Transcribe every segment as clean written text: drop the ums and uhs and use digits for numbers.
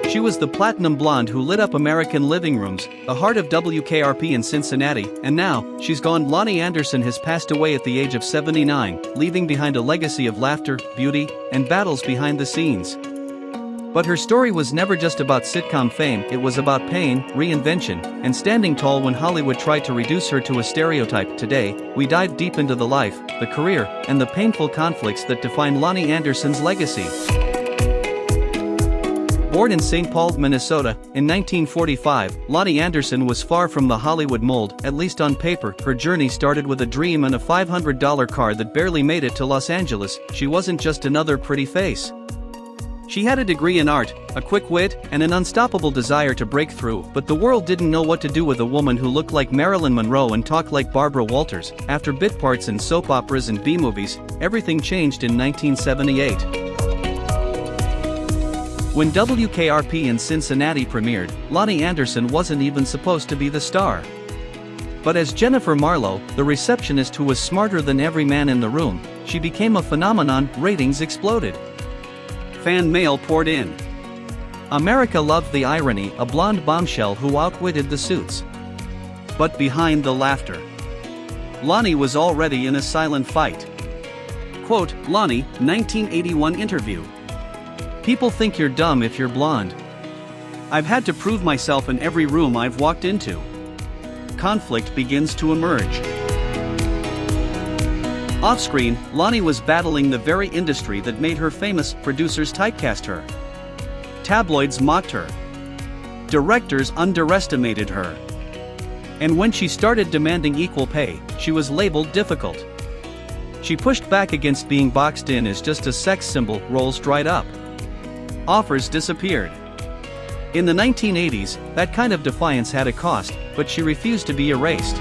She was the platinum blonde who lit up American living rooms, the heart of WKRP in Cincinnati, and now, she's gone. Loni Anderson has passed away at the age of 79, leaving behind a legacy of laughter, beauty, and battles behind the scenes. But her story was never just about sitcom fame, it was about pain, reinvention, and standing tall when Hollywood tried to reduce her to a stereotype. Today, we dive deep into the life, the career, and the painful conflicts that define Loni Anderson's legacy. Born in St. Paul, Minnesota, in 1945, Loni Anderson was far from the Hollywood mold, at least on paper. Her journey started with a dream and a $500 car that barely made it to Los Angeles. She wasn't just another pretty face. She had a degree in art, a quick wit, and an unstoppable desire to break through, but the world didn't know what to do with a woman who looked like Marilyn Monroe and talked like Barbara Walters. After bit parts in soap operas and B-movies, everything changed in 1978. When WKRP in Cincinnati premiered, Loni Anderson wasn't even supposed to be the star. But as Jennifer Marlowe, the receptionist who was smarter than every man in the room, she became a phenomenon. Ratings exploded. Fan mail poured in. America loved the irony, a blonde bombshell who outwitted the suits. But behind the laughter, Loni was already in a silent fight. Quote, Loni, 1981 interview. People think you're dumb if you're blonde. I've had to prove myself in every room I've walked into. Conflict begins to emerge. Off-screen, Loni was battling the very industry that made her famous. Producers typecast her. Tabloids mocked her. Directors underestimated her. And when she started demanding equal pay, she was labeled difficult. She pushed back against being boxed in as just a sex symbol. Roles dried up. Offers disappeared. In the 1980s, that kind of defiance had a cost, but she refused to be erased.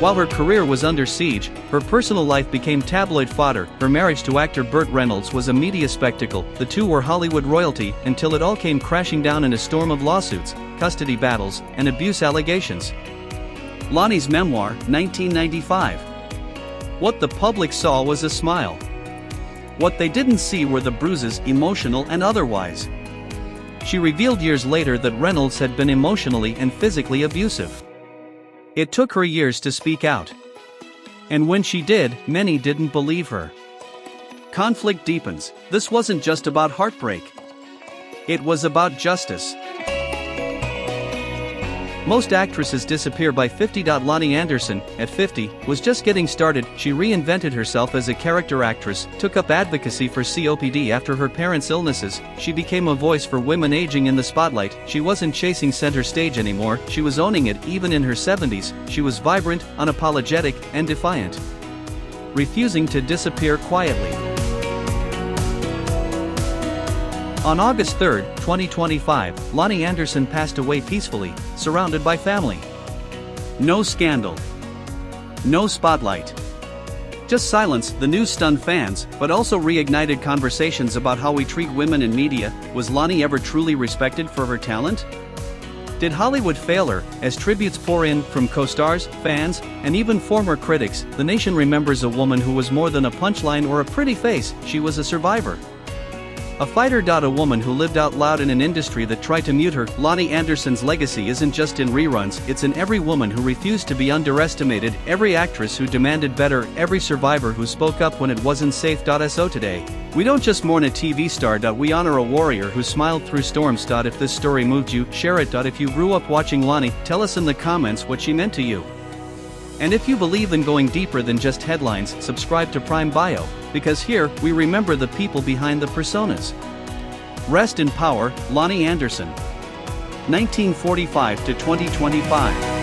While her career was under siege, her personal life became tabloid fodder. Her marriage to actor Burt Reynolds was a media spectacle. The two were Hollywood royalty until it all came crashing down in a storm of lawsuits, custody battles, and abuse allegations. Loni's memoir, 1995. What the public saw was a smile. What they didn't see were the bruises, emotional and otherwise. She revealed years later that Reynolds had been emotionally and physically abusive. It took her years to speak out. And when she did, many didn't believe her. Conflict deepens. This wasn't just about heartbreak. It was about justice. Most actresses disappear by 50. Loni Anderson, at 50, was just getting started. She reinvented herself as a character actress, took up advocacy for COPD after her parents' illnesses. She became a voice for women aging in the spotlight. She wasn't chasing center stage anymore, she was owning it. Even in her 70s, she was vibrant, unapologetic, and defiant. Refusing to disappear quietly. On August 3, 2025, Loni Anderson passed away peacefully, surrounded by family. No scandal. No spotlight. Just silence. The news stunned fans, but also reignited conversations about how we treat women in media. Was Loni ever truly respected for her talent? Did Hollywood fail her? As tributes pour in from co-stars, fans, and even former critics, the nation remembers a woman who was more than a punchline or a pretty face. She was a survivor. A fighter. A woman who lived out loud in an industry that tried to mute her. Loni Anderson's legacy isn't just in reruns, it's in every woman who refused to be underestimated, every actress who demanded better, every survivor who spoke up when it wasn't safe. So today, we don't just mourn a TV star. We honor a warrior who smiled through storms. If this story moved you, share it. If you grew up watching Loni, tell us in the comments what she meant to you. And if you believe in going deeper than just headlines, subscribe to Prime Bio, because here, we remember the people behind the personas. Rest in power, Loni Anderson. 1945 to 2025.